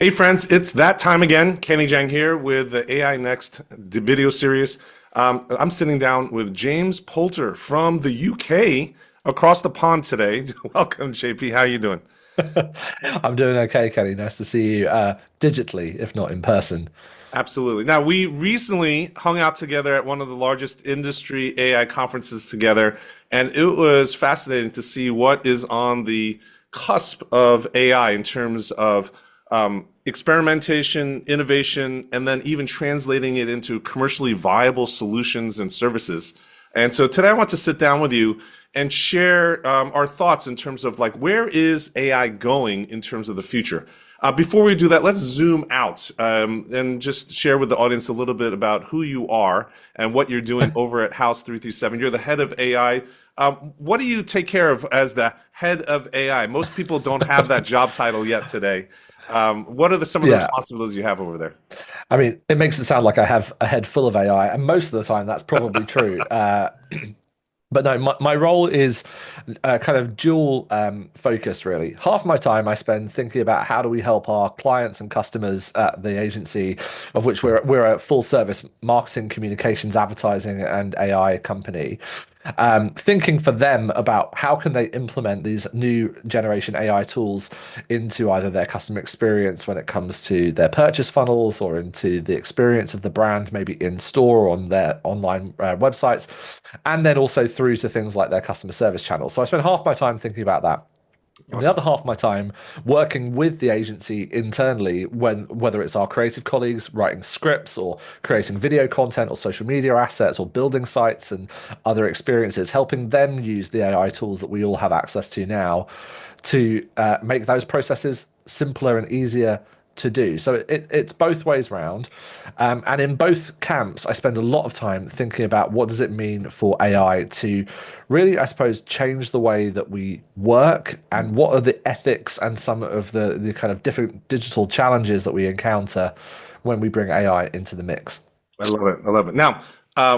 Hey friends, it's that time again. Kenny Jahng here with the AI Next video series. I'm sitting down with James Poulter from the UK across the pond today. Welcome, JP. How you doing? I'm doing okay, Kenny. Nice to see you digitally, if not in person. Absolutely. Now, we recently hung out together at one of the largest industry AI conferences together, and it was fascinating to see what is on the cusp of AI in terms of experimentation, innovation, and then even translating it into commercially viable solutions and services. And so today I want to sit down with you and share our thoughts in terms of like where is AI going in terms of the future. Before we do that, let's zoom out and just share with the audience a little bit about who you are and what you're doing over at House 337. You're the head of AI. What do you take care of as the head of AI? Most people don't have that job title yet today. What are some of the Yeah, responsibilities you have over there? I mean, it makes it sound like I have a head full of AI, and most of the time that's probably true. But no, my role is kind of dual focused, really. Half my time I spend thinking about how do we help our clients and customers at the agency, of which we're a full service marketing, communications, advertising, and AI company. Thinking for them about how can they implement these new generation AI tools into either their customer experience when it comes to their purchase funnels or into the experience of the brand, maybe in store or on their online websites, and then also through to things like their customer service channels. So I spend half my time thinking about that. And the Awesome. other half of my time working with the agency internally, whether it's our creative colleagues writing scripts or creating video content or social media assets or building sites and other experiences, helping them use the AI tools that we all have access to now to make those processes simpler and easier to do. So it's both ways round. And in both camps, I spend a lot of time thinking about what does it mean for AI to really, I suppose, change the way that we work and what are the ethics and some of the kind of different digital challenges that we encounter when we bring AI into the mix. I love it. I love it. Now,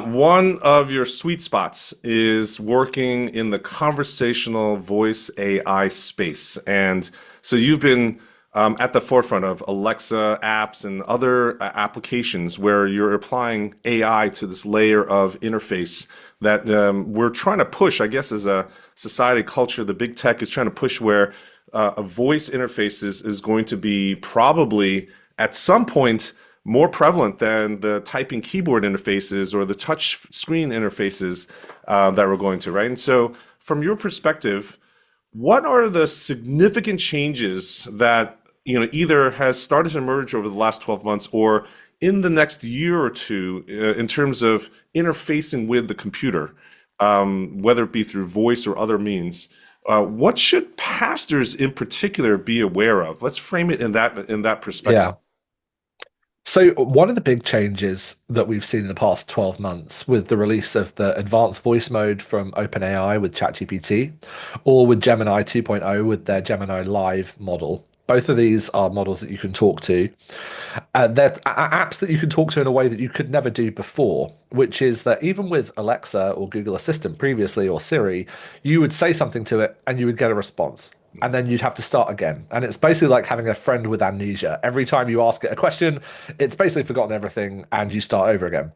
one of your sweet spots is working in the conversational voice AI space. And so you've been at the forefront of Alexa apps and other applications where you're applying AI to this layer of interface that we're trying to push, I guess, as a society culture. The big tech is trying to push where a voice interface is going to be probably at some point more prevalent than the typing keyboard interfaces or the touch screen interfaces that we're going to, right? And so, from your perspective, what are the significant changes that either has started to emerge over the last 12 months or in the next year or two in terms of interfacing with the computer, whether it be through voice or other means? What should pastors in particular be aware of? Let's frame it in that perspective. Yeah. So one of the big changes that we've seen in the past 12 months with the release of the advanced voice mode from OpenAI with ChatGPT or with Gemini 2.0 with their Gemini Live model. Both of these are models that you can talk to. They're apps that you can talk to in a way that you could never do before, which is that even with Alexa or Google Assistant previously or Siri, you would say something to it and you would get a response. And then you'd have to start again. And it's basically like having a friend with amnesia. Every time you ask it a question, it's basically forgotten everything and you start over again.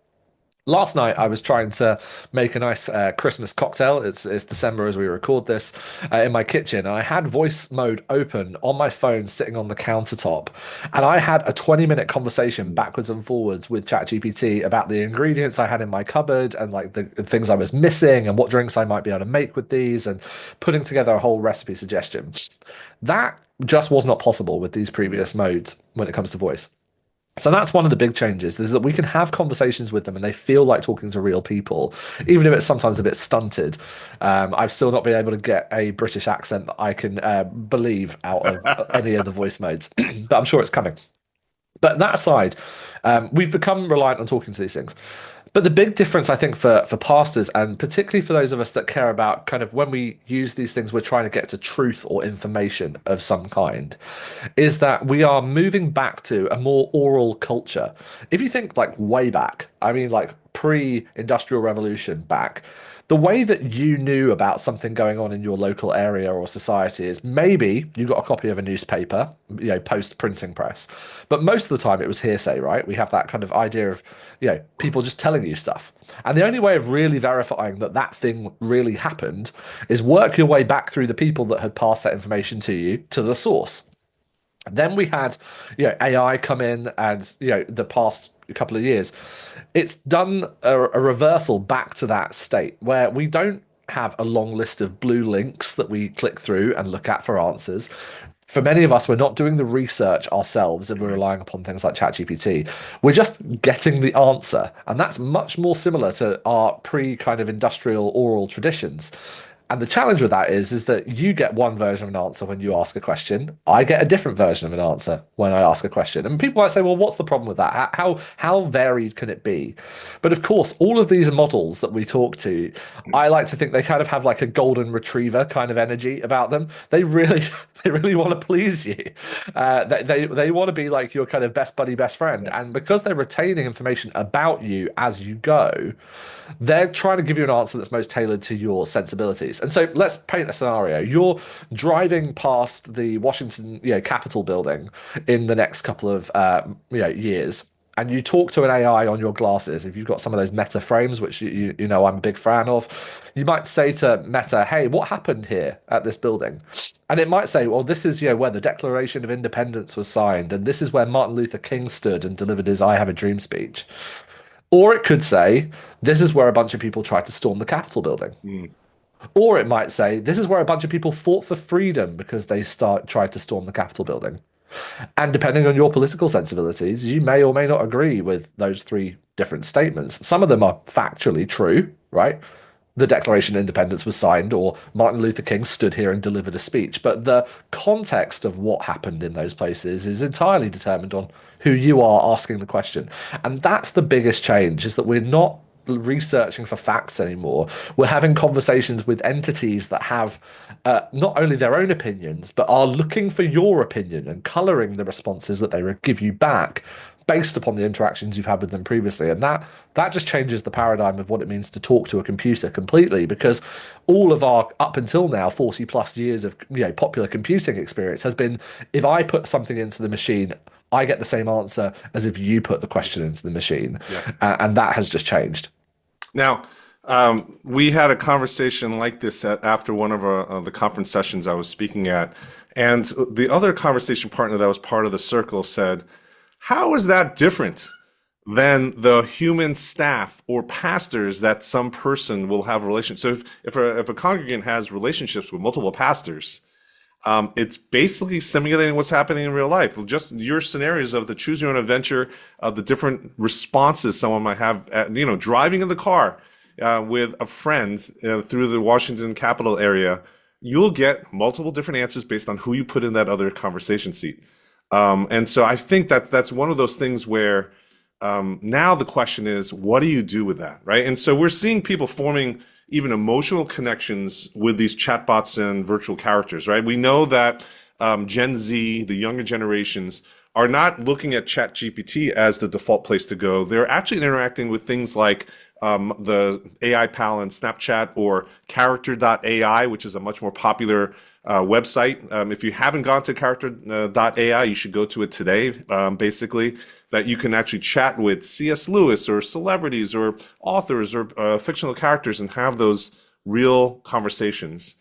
Last night, I was trying to make a nice Christmas cocktail. It's December as we record this in my kitchen. I had voice mode open on my phone, sitting on the countertop, and I had a 20-minute conversation backwards and forwards with ChatGPT about the ingredients I had in my cupboard and like the things I was missing and what drinks I might be able to make with these, and putting together a whole recipe suggestion. That just was not possible with these previous modes when it comes to voice. So that's one of the big changes is that we can have conversations with them and they feel like talking to real people, even if it's sometimes a bit stunted. I've still not been able to get a British accent that I can believe out of any of the voice modes, but I'm sure it's coming. But that aside, we've become reliant on talking to these things. But the big difference, I think, for pastors, and particularly for those of us that care about kind of when we use these things, we're trying to get to truth or information of some kind, is that we are moving back to a more oral culture. If you think like way back, I mean, like pre-industrial revolution back, the way that you knew about something going on in your local area or society is maybe you got a copy of a newspaper, post printing press, but most of the time it was hearsay, right? We have that kind of idea of, people just telling you stuff. And the only way of really verifying that that thing really happened is work your way back through the people that had passed that information to you to the source. Then we had, AI come in, and the past couple of years, it's done a reversal back to that state where we don't have a long list of blue links that we click through and look at for answers. For many of us, we're not doing the research ourselves and we're relying upon things like ChatGPT. We're just getting the answer. And that's much more similar to our pre kind of industrial oral traditions. And the challenge with that is that you get one version of an answer when you ask a question. I get a different version of an answer when I ask a question. And people might say, well, what's the problem with that? How varied can it be? But of course, all of these models that we talk to, I like to think they kind of have like a golden retriever kind of energy about them. They really they really want to please you. They want to be like your kind of best buddy, best friend. Yes. And because they're retaining information about you as you go, they're trying to give you an answer that's most tailored to your sensibilities. And so let's paint a scenario. You're driving past the Washington, Capitol building in the next couple of years, and you talk to an AI on your glasses. If you've got some of those Meta frames, which you know I'm a big fan of, you might say to Meta, "Hey, what happened here at this building?" And it might say, "Well, this is where the Declaration of Independence was signed, and this is where Martin Luther King stood and delivered his 'I Have a Dream' speech." Or it could say, "This is where a bunch of people tried to storm the Capitol building." Mm. Or it might say, "This is where a bunch of people fought for freedom because they tried to storm the Capitol building." And depending on your political sensibilities, you may or may not agree with those three different statements. Some of them are factually true, right? The Declaration of Independence was signed, or Martin Luther King stood here and delivered a speech. But the context of what happened in those places is entirely determined on who you are asking the question. And that's the biggest change, is that we're not researching for facts anymore. We're having conversations with entities that have not only their own opinions, but are looking for your opinion and coloring the responses that they give you back based upon the interactions you've had with them previously. And that just changes the paradigm of what it means to talk to a computer completely, because all of our up until now 40 plus years of popular computing experience has been, if I put something into the machine, I get the same answer as if you put the question into the machine. Yes. And that has just changed. Now, we had a conversation like this after one of the conference sessions I was speaking at, and the other conversation partner that was part of the circle said, "How is that different than the human staff or pastors that some person will have relations?" So if a congregant has relationships with multiple pastors, it's basically simulating what's happening in real life. Just your scenarios of the choose your own adventure, of the different responses someone might have, driving in the car with a friend through the Washington Capitol area, you'll get multiple different answers based on who you put in that other conversation seat. And so I think that that's one of those things where now the question is, what do you do with that, right? And so we're seeing people forming even emotional connections with these chatbots and virtual characters, right? We know that Gen Z, the younger generations, are not looking at ChatGPT as the default place to go. They're actually interacting with things like the AI pal in Snapchat, or character.ai, which is a much more popular website. If you haven't gone to character.ai, you should go to it today, basically, that you can actually chat with C.S. Lewis or celebrities or authors or fictional characters and have those real conversations.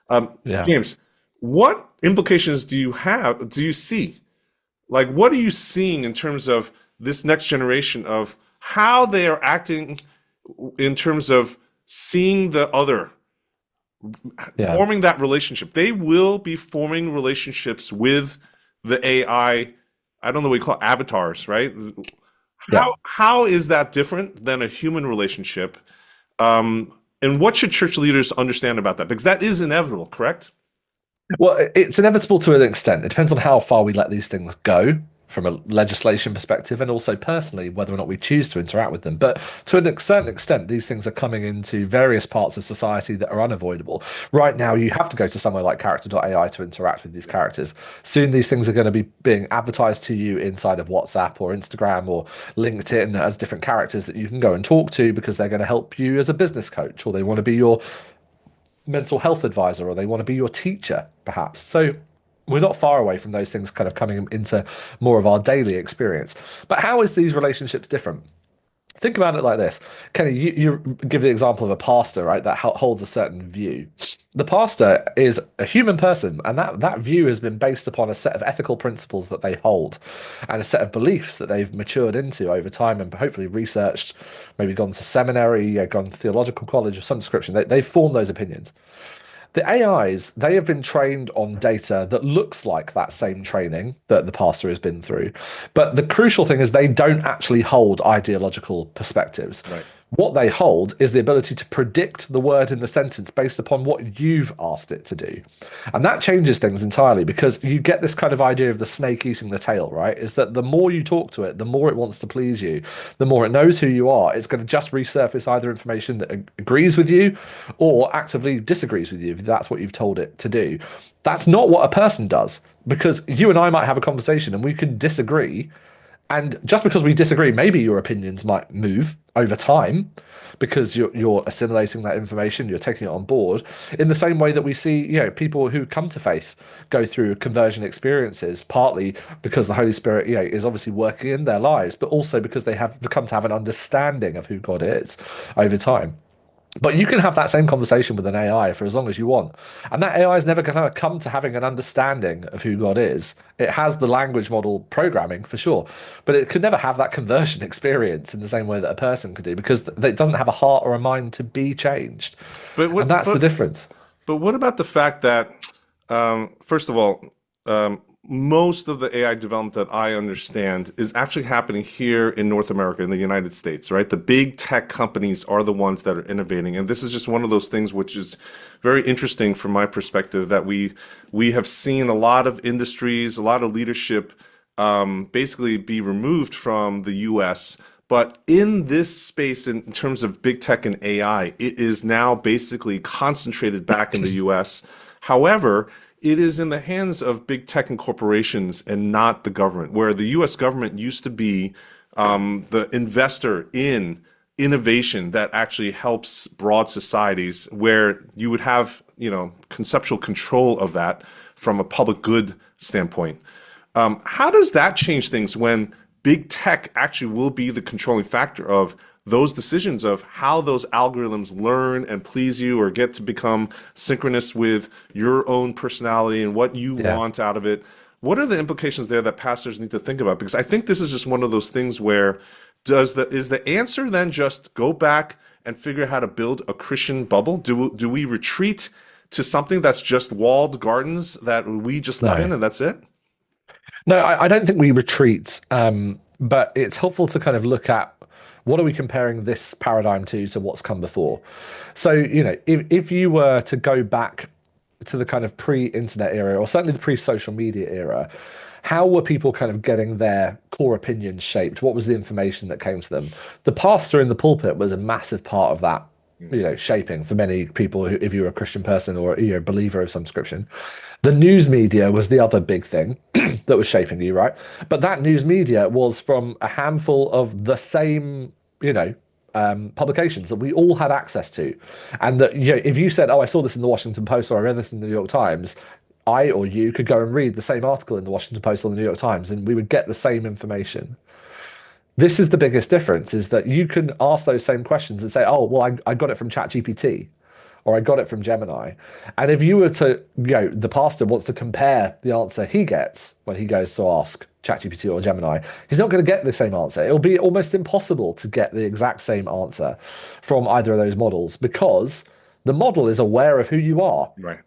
Yeah. James, what implications do you see? Like, what are you seeing in terms of this next generation of how they are acting in terms of seeing the other, Yeah. forming that relationship? They will be forming relationships with the AI. I don't know what we call avatars, right? Yeah. How is that different than a human relationship? And what should church leaders understand about that? Because that is inevitable, correct? Well, it's inevitable to an extent. It depends on how far we let these things go. from a legislation perspective and also personally, whether or not we choose to interact with them. But to a certain extent, these things are coming into various parts of society that are unavoidable. Right now, you have to go to somewhere like character.ai to interact with these characters. Soon, these things are going to be being advertised to you inside of WhatsApp or Instagram or LinkedIn as different characters that you can go and talk to because they're going to help you as a business coach or they want to be your mental health advisor or they want to be your teacher, perhaps. So we're not far away from those things kind of coming into more of our daily experience. But how is these relationships different? Think about it like this. Kenny, you give the example of a pastor, right, that holds a certain view. The pastor is a human person, and that view has been based upon a set of ethical principles that they hold and a set of beliefs that they've matured into over time and hopefully researched, maybe gone to seminary, gone to theological college of some description. They've formed those opinions. The AIs, they have been trained on data that looks like that same training that the pastor has been through. But the crucial thing is they don't actually hold ideological perspectives. Right. What they hold is the ability to predict the word in the sentence based upon what you've asked it to do. And that changes things entirely because you get this kind of idea of the snake eating the tail, right? Is that the more you talk to it, the more it wants to please you, the more it knows who you are. It's going to just resurface either information that agrees with you or actively disagrees with you if that's what you've told it to do. That's not what a person does because you and I might have a conversation and we can disagree and just because we disagree, maybe your opinions might move over time because you're assimilating that information, you're taking it on board. In the same way that we see, people who come to faith go through conversion experiences, partly because the Holy Spirit, is obviously working in their lives, but also because they have become to have an understanding of who God is over time. But you can have that same conversation with an AI for as long as you want. And that AI is never going to come to having an understanding of who God is. It has the language model programming for sure, but it could never have that conversion experience in the same way that a person could do because it doesn't have a heart or a mind to be changed. But And what that's the but difference. but what about the fact that first of all, most of the AI development that I understand is actually happening here in North America, in the United States, right? The big tech companies are the ones that are innovating, and this is just one of those things which is very interesting from my perspective that we have seen a lot of industries, a lot of leadership, basically be removed from the U.S. But in this space, in terms of big tech and AI, it is now basically concentrated back in the US. However, it is in the hands of big tech and corporations and not the government, where the US government used to be the investor in innovation that actually helps broad societies, where you would have, conceptual control of that from a public good standpoint. How does that change things when big tech actually will be the controlling factor of those decisions of how those algorithms learn and please you or get to become synchronous with your own personality and what you Yeah. want out of it? What are the implications there that pastors need to think about? Because I think this is just one of those things where is the answer then just go back and figure out how to build a Christian bubble? Do we retreat to something that's just walled gardens that we just live in No. and that's it? No, I don't think we retreat, but it's helpful to kind of look at what are we comparing this paradigm to what's come before. So, if you were to go back to the kind of pre-internet era, or certainly the pre-social media era, how were people kind of getting their core opinions shaped? What was the information that came to them? The pastor in the pulpit was a massive part of that, shaping for many people who, if you're a Christian person or you're a believer of some description. The news media was the other big thing that was shaping you, right? But that news media was from a handful of the same, publications that we all had access to. And that, if you said, oh, I saw this in the Washington Post or I read this in the New York Times, I or you could go and read the same article in the Washington Post or the New York Times and we would get the same information. This is the biggest difference is that you can ask those same questions and say, oh, well, I got it from ChatGPT or I got it from Gemini. And if you were to, the pastor wants to compare the answer he gets when he goes to ask ChatGPT or Gemini, he's not going to get the same answer. It'll be almost impossible to get the exact same answer from either of those models because The model is aware of who you are. Right.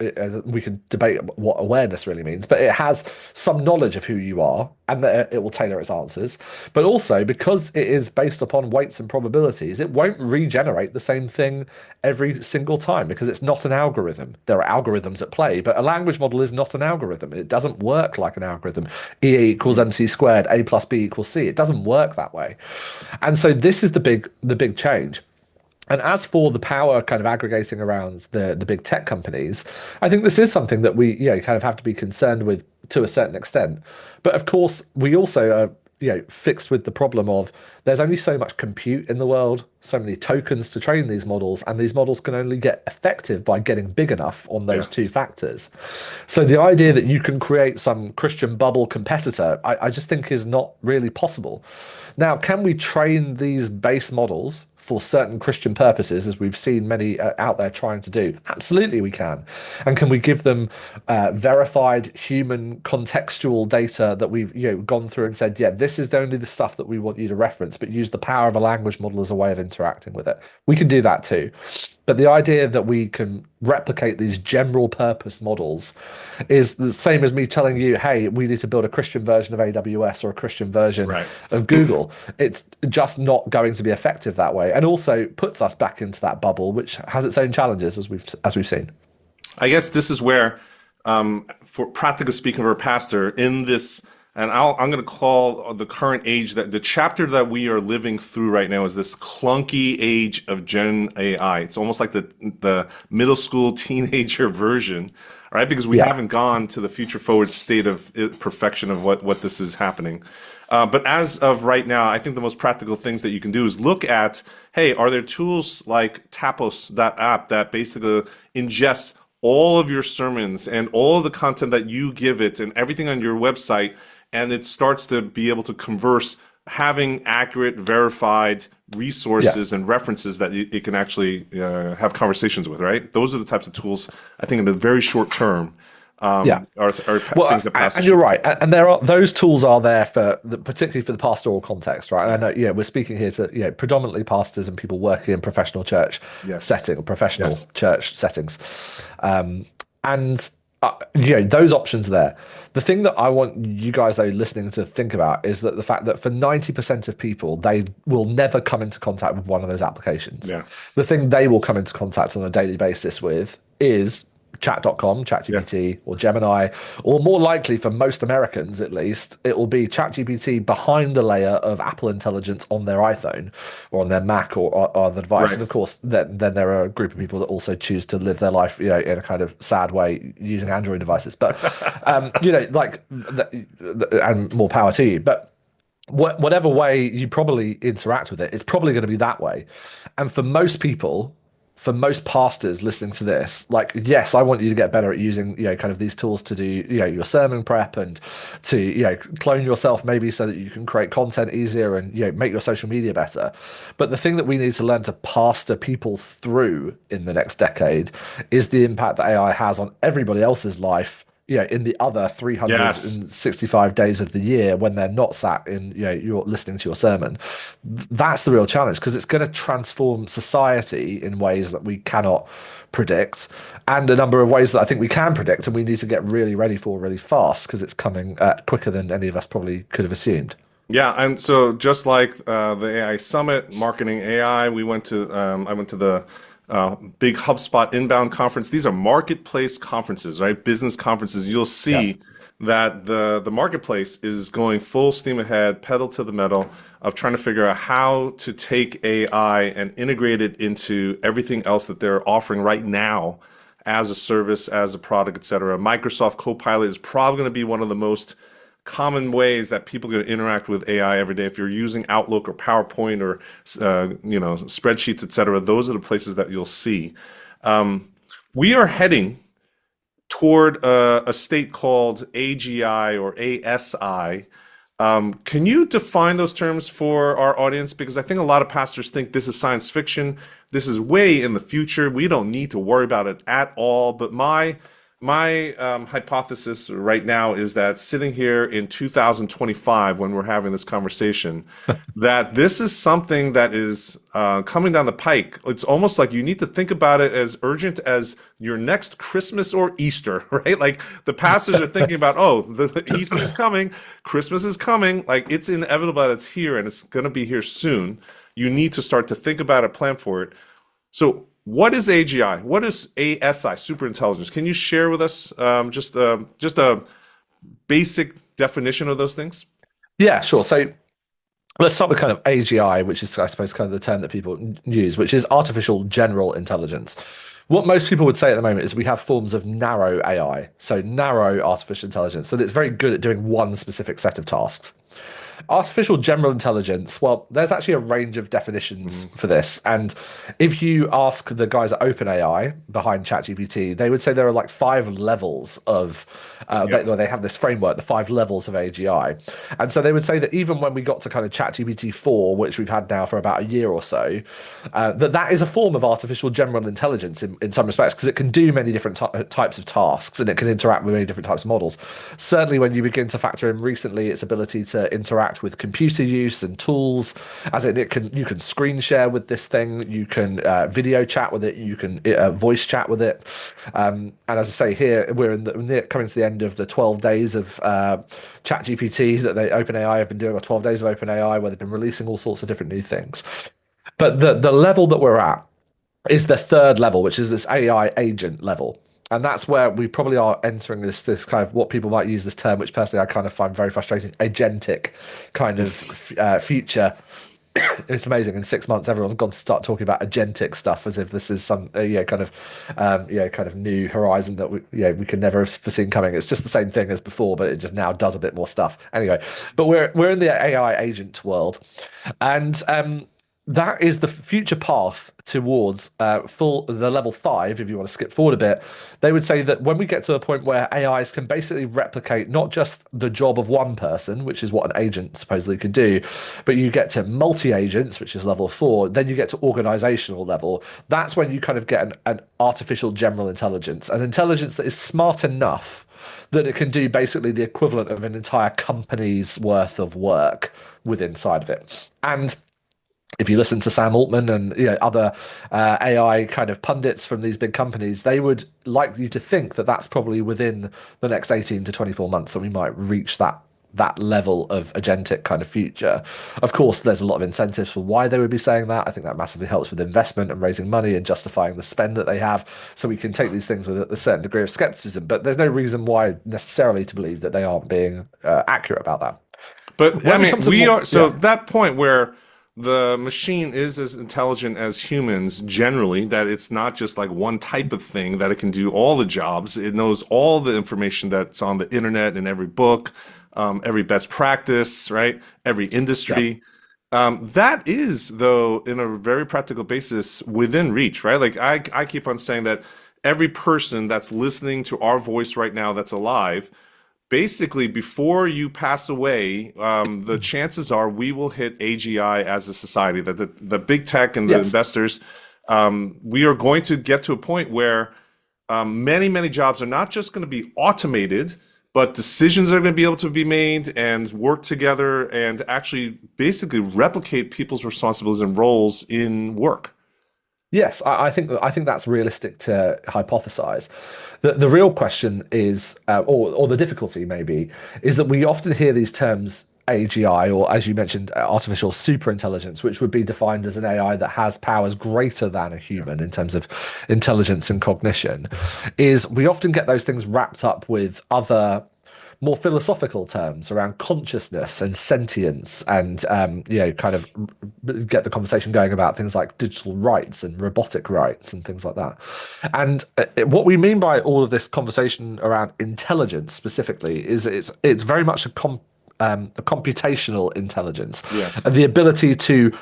We can debate what awareness really means, but it has some knowledge of who you are, and that it will tailor its answers. But also, because it is based upon weights and probabilities, it won't regenerate the same thing every single time because it's not an algorithm. There are algorithms at play, but a language model is not an algorithm. It doesn't work like an algorithm. E equals Mhm. mc squared, a plus b equals c. It doesn't work that way. And so this is the big change. And as for the power kind of aggregating around the big tech companies, I think this is something that we kind of have to be concerned with to a certain extent. But of course, we also are fixed with the problem of there's only so much compute in the world, so many tokens to train these models, and these models can only get effective by getting big enough on Yeah. those two factors. So the idea that you can create some Christian bubble competitor, I just think is not really possible. Now, can we train these base models for certain Christian purposes, as we've seen many out there trying to do? Absolutely, we can. And can we give them verified human contextual data that we've gone through and said, yeah, this is only the stuff that we want you to reference, but use the power of a language model as a way of interacting with it? We can do that too. But the idea that we can replicate these general purpose models is the same as me telling you, hey, we need to build a Christian version of AWS or a Christian version Right. of Google. It's just not going to be effective that way, and also puts us back into that bubble, which has its own challenges, as we've seen. I guess this is where, for practically speaking, for a pastor in this, and I'm going to call the current age that the chapter that we are living through right now is this clunky age of Gen AI. It's almost like the middle school teenager version, right? Because we Yeah. haven't gone to the future forward state of perfection of what this is happening. But as of right now, I think the most practical things that you can do is look at, hey, are there tools like Tapos, that app that basically ingests all of your sermons and all of the content that you give it and everything on your website, and it starts to be able to converse, having accurate, verified Yeah. resources and references that it can actually have conversations with, right? Those are the types of tools I think in the very short term Yeah. are things Well, that and pastors you're should right, and there are those tools are there particularly for the pastoral context, right? And Yeah. I know, we're speaking here to predominantly pastors and people working in professional church Yes. setting or professional Yes. church settings, and those options are there. The thing that I want you guys though listening to think about is that the fact that for 90% of people, they will never come into contact with one of those applications. Yeah. The thing they will come into contact on a daily basis with is chat.com, Yes. ChatGPT, or Gemini, or more likely for most Americans at least, it will be ChatGPT behind the layer of Apple Intelligence on their iPhone or on their Mac or the device. And of Right. course, then there are a group of people that also choose to live their life, in a kind of sad way using Android devices. But, and more power to you. But whatever way you probably interact with it, it's probably going to be that way. And for most people, for most pastors listening to this, like, yes, I want you to get better at using, kind of these tools to do, your sermon prep and to, clone yourself maybe so that you can create content easier and, make your social media better. But the thing that we need to learn to pastor people through in the next decade is the impact that AI has on everybody else's life, in the other Yes. 365 days of the year when they're not sat in, you're listening to your sermon. That's the real challenge because it's going to transform society in ways that we cannot predict and a number of ways that I think we can predict and we need to get really ready for really fast because it's coming quicker than any of us probably could have assumed. Yeah, and so just like the AI Summit, Marketing AI, I went to the big HubSpot inbound conference. These are marketplace conferences, right? Business conferences. You'll Yeah. see that the marketplace is going full steam ahead, pedal to the metal of trying to figure out how to take AI and integrate it into everything else that they're offering right now as a service, as a product, et cetera. Microsoft Copilot is probably going to be one of the most common ways that people are going to interact with AI every day. If you're using Outlook or PowerPoint or spreadsheets, et cetera, those are the places that you'll see. We are heading toward a state called AGI or ASI. Can you define those terms for our audience? Because I think a lot of pastors think this is science fiction. This is way in the future. We don't need to worry about it at all. But my my hypothesis right now is that sitting here in 2025, when we're having this conversation, that this is something that is coming down the pike. It's almost like you need to think about it as urgent as your next Christmas or Easter, right? Like the pastors are thinking about, oh, the Easter is coming, Christmas is coming, like it's inevitable that it's here and it's going to be here soon. You need to start to think about it, plan for it. So, what is AGI? What is ASI, superintelligence? Can you share with us just a basic definition of those things? Yeah, sure. So let's start with kind of AGI, which is, I suppose, kind of the term that people use, which is artificial general intelligence. What most people would say at the moment is we have forms of narrow AI, so narrow artificial intelligence, that it's very good at doing one specific set of tasks. Artificial general intelligence, well, there's actually a range of Mhm. definitions for this. And if you ask the guys at OpenAI behind ChatGPT, they would say there are like five levels of, Yep. they have this framework, the five levels of AGI. And so they would say that even when we got to kind of ChatGPT 4, which we've had now for about a year or so, that is a form of artificial general intelligence in some respects, because it can do many different types of tasks and it can interact with many different types of models. Certainly, when you begin to factor in recently its ability to interact with computer use and tools, as in it can you can screen share with this thing, you can video chat with it, you can voice chat with it, and as I say here, we're coming to the end of the 12 days of ChatGPT that they OpenAI have been doing, or 12 days of OpenAI, where they've been releasing all sorts of different new things. But the level that we're at is the third level, which is this AI agent level. And that's where we probably are entering this kind of what people might use this term, which personally I kind of find very frustrating, agentic kind of future. It's amazing. In 6 months, everyone's gone to start talking about agentic stuff as if this is some kind of new horizon that we could never have foreseen coming. It's just the same thing as before, but it just now does a bit more stuff. Anyway, but we're in the AI agent world, and that is the future path towards full the level 5. If you want to skip forward a bit, they would say that when we get to a point where AIs can basically replicate not just the job of one person, which is what an agent supposedly could do, but you get to multi-agents, which is level 4, then you get to organizational level. That's when you kind of get an artificial general intelligence, an intelligence that is smart enough that it can do basically the equivalent of an entire company's worth of work with inside of it. And if you listen to Sam Altman and other AI kind of pundits from these big companies, they would like you to think that that's probably within the next 18 to 24 months that we might reach that level of agentic kind of future. Of course, there's a lot of incentives for why they would be saying that. I think that massively helps with investment and raising money and justifying the spend that they have. So we can take these things with a certain degree of skepticism, but there's no reason why necessarily to believe that they aren't being accurate about that. But I When we mean, come to we more, are so yeah, that point where the machine is as intelligent as humans generally, that it's not just like one type of thing, that it can do all the jobs. It knows all the information that's on the internet in every book, every best practice, right? Every yeah. industry. That is, though, in a very practical basis, within reach, right? Like I keep on saying that every person that's listening to our voice right now that's alive, basically before you pass away, the chances are we will hit AGI as a society, that the big tech and the Yes. investors, we are going to get to a point where many jobs are not just going to be automated, but decisions are going to be able to be made and work together and actually basically replicate people's responsibilities and roles in work. Yes, I think that's realistic to hypothesize. The real question is, or the difficulty maybe, is that we often hear these terms AGI, or as you mentioned, artificial superintelligence, which would be defined as an AI that has powers greater than a Yeah. human in terms of intelligence and cognition. Is we often get those things wrapped up with other more philosophical terms around consciousness and sentience, and kind of get the conversation going about things like digital rights and robotic rights and things like that. And what we mean by all of this conversation around intelligence specifically is it's very much a computational intelligence, Yeah. the ability to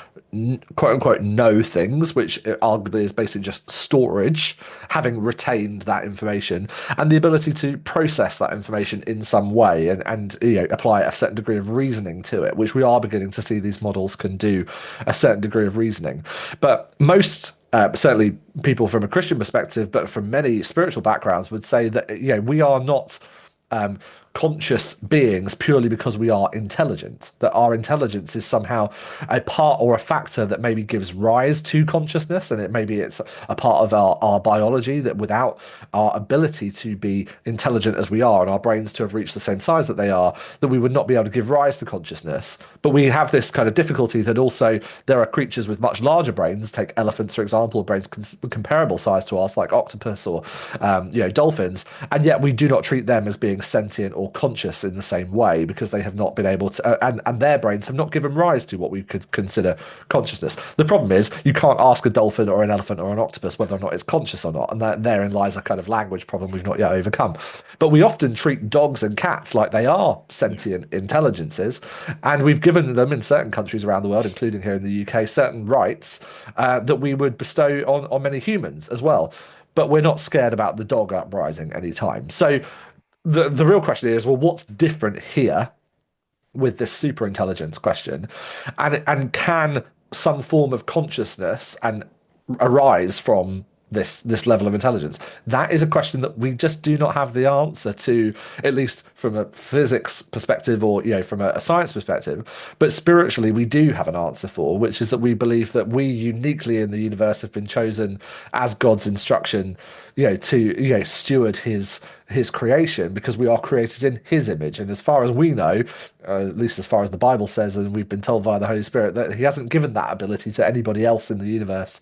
quote unquote know things, which arguably is basically just storage, having retained that information, and the ability to process that information in some way and apply a certain degree of reasoning to it, which we are beginning to see these models can do a certain degree of reasoning. But most certainly people from a Christian perspective, but from many spiritual backgrounds would say that we are not um, conscious beings purely because we are intelligent, that our intelligence is somehow a part or a factor that maybe gives rise to consciousness, and maybe it's a part of our biology, that without our ability to be intelligent as we are and our brains to have reached the same size that they are, that we would not be able to give rise to consciousness. But we have this kind of difficulty that also there are creatures with much larger brains, take elephants for example, brains comparable size to us, like octopus or dolphins, and yet we do not treat them as being sentient or conscious in the same way because they have not been able to, and their brains have not given rise to what we could consider consciousness. The problem is you can't ask a dolphin or an elephant or an octopus whether or not it's conscious or not, and therein lies a kind of language problem we've not yet overcome. But we often treat dogs and cats like they are sentient intelligences, and we've given them in certain countries around the world, including here in the UK, certain rights that we would bestow on many humans as well. But we're not scared about the dog uprising anytime. So the real question is, well, what's different here with this super intelligence question, and can some form of consciousness and arise from this level of intelligence? That is a question that we just do not have the answer to, at least from a physics perspective or from a science perspective. But spiritually, we do have an answer for, which is that we believe that we uniquely in the universe have been chosen as God's instruction, to steward his creation, because we are created in his image. And as far as we know, at least as far as the Bible says, and we've been told via the Holy Spirit, that he hasn't given that ability to anybody else in the universe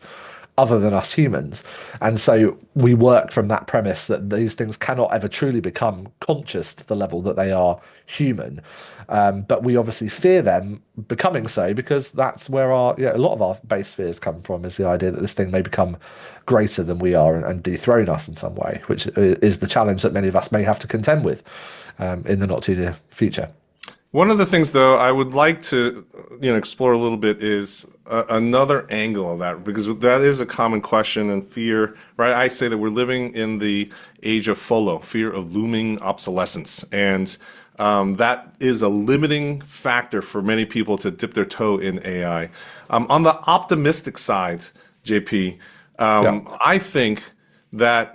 other than us humans. And so we work from that premise that these things cannot ever truly become conscious to the level that they are human. But we obviously fear them becoming so, because that's where a lot of our base fears come from, is the idea that this thing may become greater than we are and dethrone us in some way, which is the challenge that many of us may have to contend with in the not too near future. One of the things, though, I would like to, explore a little bit is another angle of that, because that is a common question and fear, right? I say that we're living in the age of FOLO, fear of looming obsolescence, and that is a limiting factor for many people to dip their toe in AI. On the optimistic side, JP, Yeah. I think that,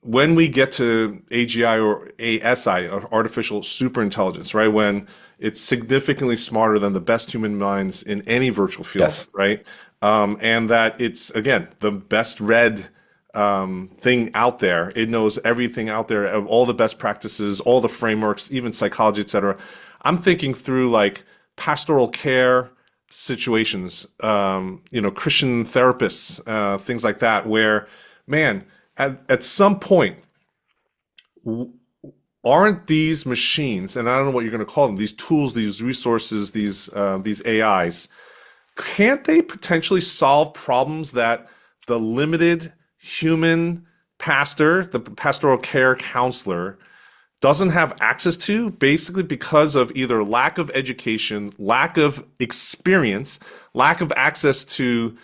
when we get to AGI or ASI, or artificial superintelligence, right? When it's significantly smarter than the best human minds in any virtual field, Yes. right? And that it's, again, the best read thing out there. It knows everything out there, of all the best practices, all the frameworks, even psychology, etc. I'm thinking through like pastoral care situations, Christian therapists, things like that, where, man, at some point, aren't these machines, and I don't know what you're going to call them, these tools, these resources, these AIs, can't they potentially solve problems that the limited human pastor, the pastoral care counselor, doesn't have access to, basically because of either lack of education, lack of experience, lack of access to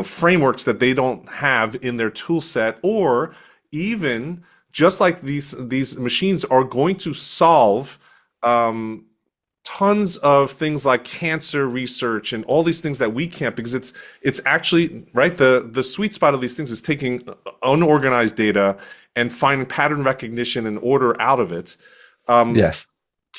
frameworks that they don't have in their tool set, or even just like these machines are going to solve tons of things like cancer research and all these things that we can't, because it's actually right, the sweet spot of these things is taking unorganized data and finding pattern recognition and order out of it. Yes.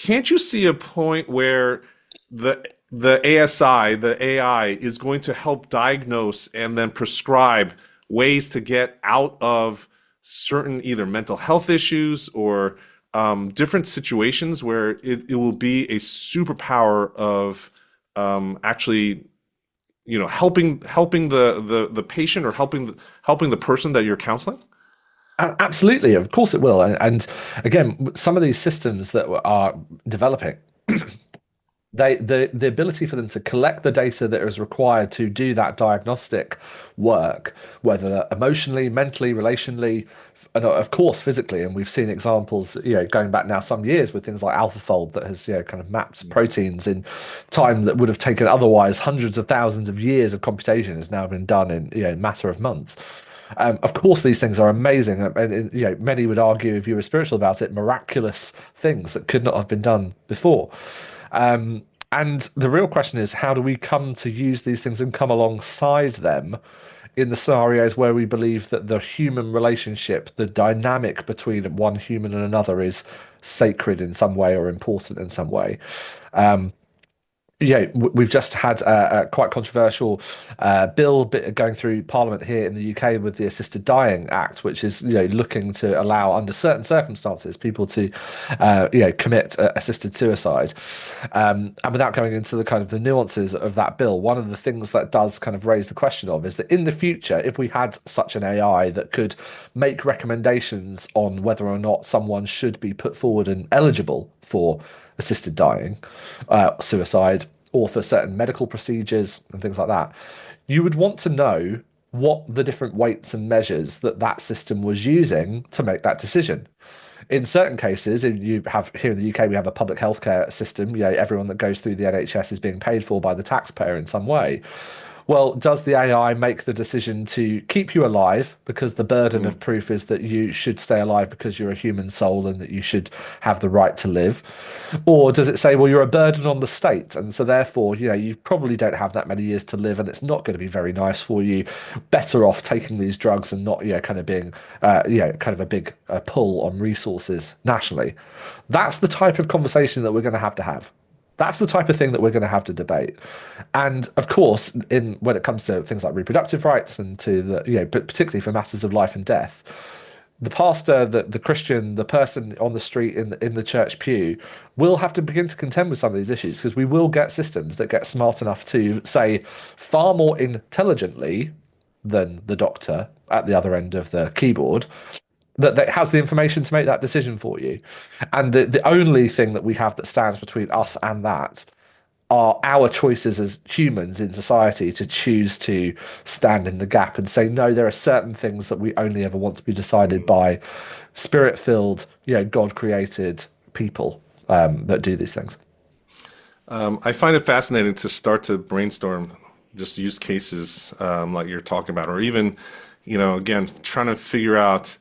Can't you see a point where the ASI, the AI, is going to help diagnose and then prescribe ways to get out of certain either mental health issues or different situations where it will be a superpower of actually, helping the patient, or helping the person that you're counseling? Absolutely, of course it will. And again, some of these systems that are developing The ability for them to collect the data that is required to do that diagnostic work, whether emotionally, mentally, relationally, and of course physically. And we've seen examples, going back now some years with things like AlphaFold that has, kind of mapped proteins in time that would have taken otherwise hundreds of thousands of years of computation has now been done in, a matter of months. Of course, these things are amazing, and many would argue, if you were spiritual about it, miraculous things that could not have been done before. And the real question is, how do we come to use these things and come alongside them in the scenarios where we believe that the human relationship, the dynamic between one human and another, is sacred in some way or important in some way? We've just had a quite controversial bill going through Parliament here in the UK with the Assisted Dying Act, which is looking to allow, under certain circumstances, people to commit assisted suicide. And without going into the kind of the nuances of that bill, one of the things that does kind of raise the question of is that in the future, if we had such an AI that could make recommendations on whether or not someone should be put forward and eligible for assisted dying, suicide, or for certain medical procedures and things like that, you would want to know what the different weights and measures that that system was using to make that decision. In certain cases, you have here in the UK, we have a public healthcare system. Everyone that goes through the NHS is being paid for by the taxpayer in some way. Well, does the AI make the decision to keep you alive because the burden of proof is that you should stay alive because you're a human soul and that you should have the right to live? Or does it say, well, you're a burden on the state, and so therefore, you probably don't have that many years to live, and it's not going to be very nice for you. Better off taking these drugs and not, kind of being, kind of a big pull on resources nationally. That's the type of conversation that we're going to have to have. That's the type of thing that we're going to have to debate. And of course, in when it comes to things like reproductive rights and to the, but particularly for matters of life and death, the pastor, the Christian, the person on the street in the church pew will have to begin to contend with some of these issues, because we will get systems that get smart enough to say far more intelligently than the doctor at the other end of the keyboard, that has the information to make that decision for you. And the only thing that we have that stands between us and that are our choices as humans in society to choose to stand in the gap and say, no, there are certain things that we only ever want to be decided by spirit-filled, God created people that do these things. I find it fascinating to start to brainstorm just use cases like you're talking about, or even, again, trying to figure out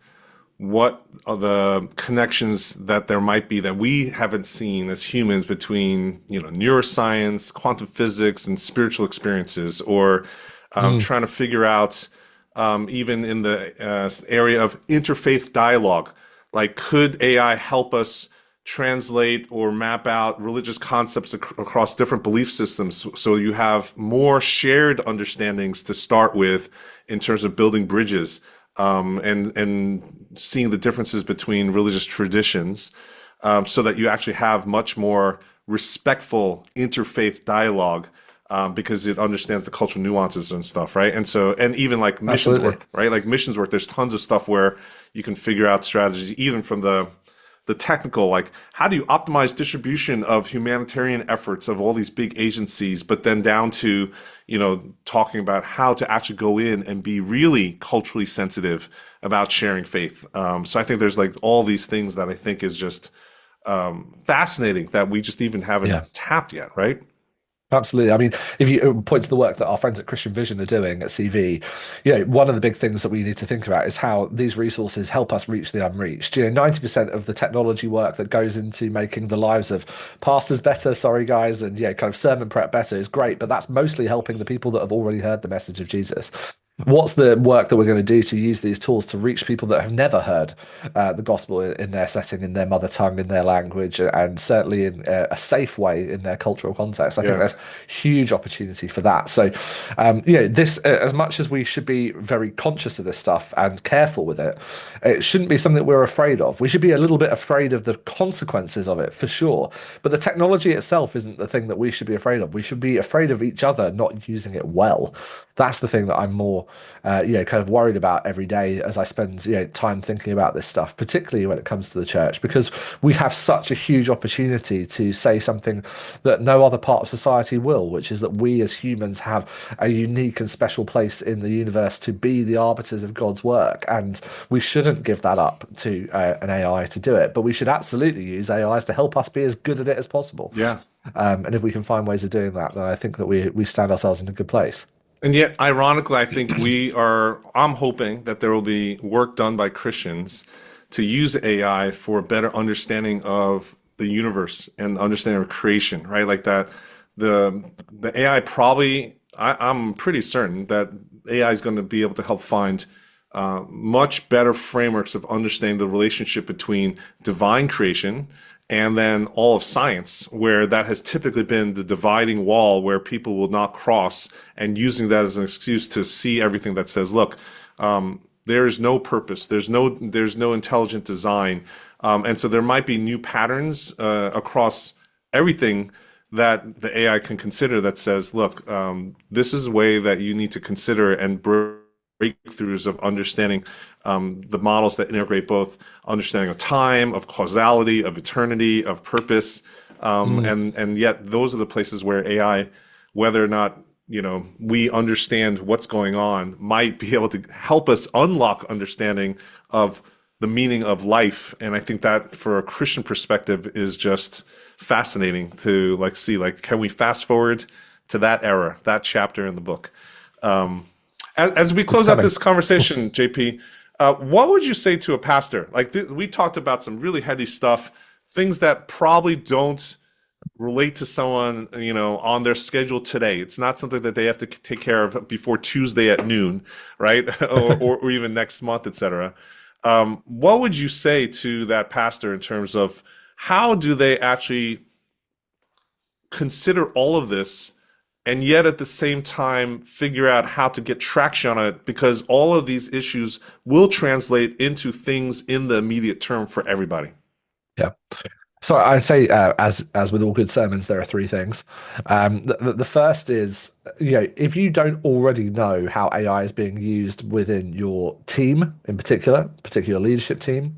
what are the connections that there might be that we haven't seen as humans between, neuroscience, quantum physics, and spiritual experiences, or trying to figure out even in the area of interfaith dialogue, like could AI help us translate or map out religious concepts across different belief systems so you have more shared understandings to start with in terms of building bridges, and seeing the differences between religious traditions, so that you actually have much more respectful interfaith dialogue, because it understands the cultural nuances and stuff, right? And so, and even like missions Absolutely. work, right? Like missions work, there's tons of stuff where you can figure out strategies, even from the technical, like how do you optimize distribution of humanitarian efforts of all these big agencies, but then down to, talking about how to actually go in and be really culturally sensitive about sharing faith. So I think there's like all these things that I think is just fascinating that we just even haven't Yeah. tapped yet, right? Absolutely. I mean, if you point to the work that our friends at Christian Vision are doing at CV, one of the big things that we need to think about is how these resources help us reach the unreached. 90% of the technology work that goes into making the lives of pastors better, sorry guys, and kind of sermon prep better is great, but that's mostly helping the people that have already heard the message of Jesus. What's the work that we're going to do to use these tools to reach people that have never heard the gospel in their setting, in their mother tongue, in their language, and certainly in a safe way in their cultural context? I think Yeah. there's huge opportunity for that. So, this, as much as we should be very conscious of this stuff and careful with it, it shouldn't be something that we're afraid of. We should be a little bit afraid of the consequences of it, for sure. But the technology itself isn't the thing that we should be afraid of. We should be afraid of each other not using it well. That's the thing that I'm more kind of worried about every day as I spend, time thinking about this stuff, particularly when it comes to the church, because we have such a huge opportunity to say something that no other part of society will, which is that we as humans have a unique and special place in the universe to be the arbiters of God's work. And we shouldn't give that up to an AI to do it, but we should absolutely use AIs to help us be as good at it as possible. Yeah. And if we can find ways of doing that, then I think that we stand ourselves in a good place. And yet, ironically, I think I'm hoping that there will be work done by Christians to use AI for a better understanding of the universe and understanding of creation, right? Like that, the AI probably, I'm pretty certain that AI is going to be able to help find much better frameworks of understanding the relationship between divine creation and then all of science, where that has typically been the dividing wall where people will not cross, and using that as an excuse to see everything that says, look, there is no purpose, there's no intelligent design, and so there might be new patterns across everything that the AI can consider that says, look, this is a way that you need to consider and breakthroughs of understanding the models that integrate both understanding of time, of causality, of eternity, of purpose, and yet those are the places where AI, whether or not we understand what's going on, might be able to help us unlock understanding of the meaning of life. And I think that for a Christian perspective is just fascinating to see, can we fast forward to that era, that chapter in the book? As we close out this conversation, JP, what would you say to a pastor? We talked about some really heady stuff, things that probably don't relate to someone, on their schedule today. It's not something that they have to take care of before Tuesday at noon, right? or even next month, etc. What would you say to that pastor in terms of how do they actually consider all of this and yet at the same time figure out how to get traction on it, because all of these issues will translate into things in the immediate term for everybody? Yeah. So I say, as with all good sermons, there are three things. The first is, if you don't already know how AI is being used within your team, in particular leadership team,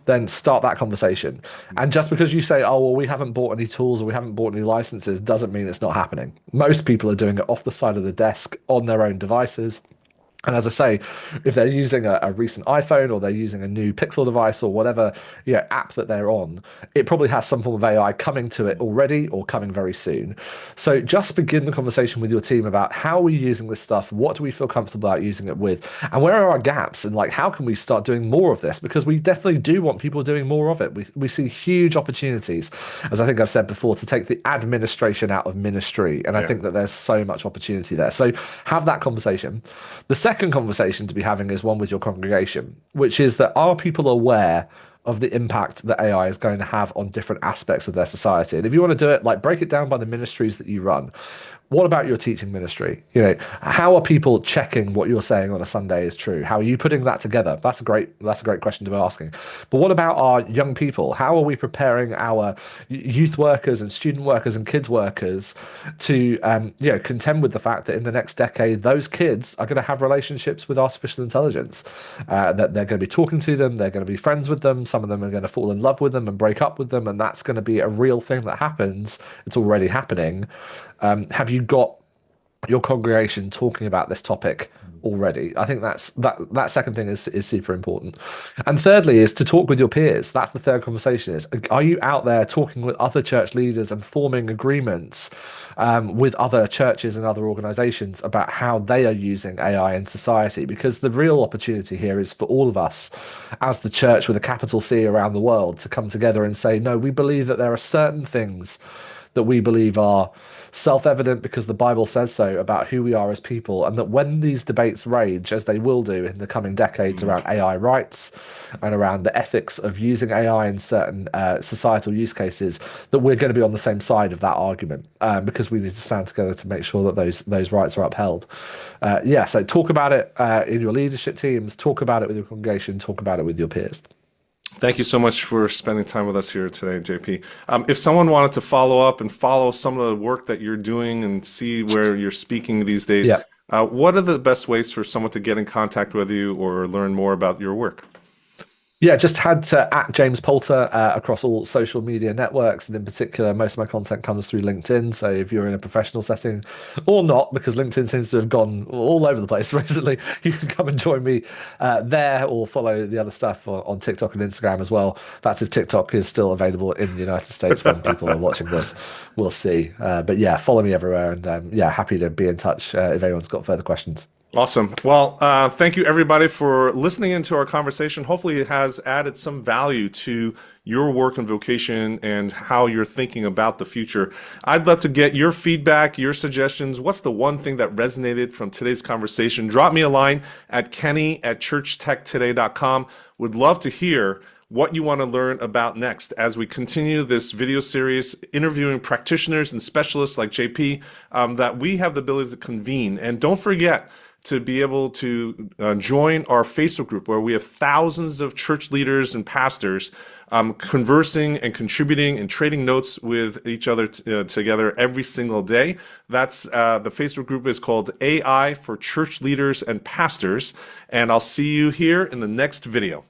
then start that conversation. And just because you say, oh, well, we haven't bought any tools or we haven't bought any licenses, doesn't mean it's not happening. Most people are doing it off the side of the desk on their own devices. And as I say, if they're using a recent iPhone or they're using a new Pixel device or whatever app that they're on, it probably has some form of AI coming to it already or coming very soon. So just begin the conversation with your team about how are we using this stuff? What do we feel comfortable about using it with? And where are our gaps? And how can we start doing more of this? Because we definitely do want people doing more of it. We see huge opportunities, as I think I've said before, to take the administration out of ministry. And I think that there's so much opportunity there. So have that conversation. The second conversation to be having is one with your congregation, which is that are people aware of the impact that AI is going to have on different aspects of their society? And if you want to do it, break it down by the ministries that you run. What about your teaching ministry? How are people checking what you're saying on a Sunday is true? How are you putting that together? That's a great question to be asking. But what about our young people? How are we preparing our youth workers and student workers and kids workers to contend with the fact that in the next decade those kids are going to have relationships with artificial intelligence, that they're going to be talking to them, they're going to be friends with them, some of them are going to fall in love with them and break up with them, and that's going to be a real thing that happens. It's already happening. Have you got your congregation talking about this topic already? I think that second thing is super important. And thirdly is to talk with your peers. That's the third conversation is, are you out there talking with other church leaders and forming agreements with other churches and other organizations about how they are using AI in society? Because the real opportunity here is for all of us as the church with a capital C around the world to come together and say, no, we believe that there are certain things that we believe are self-evident because the Bible says so about who we are as people, and that when these debates rage, as they will do in the coming decades around AI rights and around the ethics of using AI in certain societal use cases, that we're going to be on the same side of that argument, because we need to stand together to make sure that those rights are upheld. So talk about it in your leadership teams, talk about it with your congregation, talk about it with your peers. Thank you so much for spending time with us here today, JP. If someone wanted to follow up and follow some of the work that you're doing and see where you're speaking these days, Yeah. What are the best ways for someone to get in contact with you or learn more about your work? Yeah, just had to at James Poulter across all social media networks, and in particular, most of my content comes through LinkedIn. So if you're in a professional setting or not, because LinkedIn seems to have gone all over the place recently, you can come and join me there or follow the other stuff on TikTok and Instagram as well. That's if TikTok is still available in the United States when people are watching this. We'll see. But yeah, follow me everywhere, and yeah, happy to be in touch if anyone's got further questions. Awesome. Well, thank you everybody for listening into our conversation. Hopefully, it has added some value to your work and vocation and how you're thinking about the future. I'd love to get your feedback, your suggestions. What's the one thing that resonated from today's conversation? Drop me a line at kenny@churchtechtoday.com. Would love to hear what you want to learn about next as we continue this video series interviewing practitioners and specialists like JP that we have the ability to convene. And don't forget to be able to join our Facebook group where we have thousands of church leaders and pastors conversing and contributing and trading notes with each other together every single day. That's the Facebook group is called AI for Church Leaders and Pastors. And I'll see you here in the next video.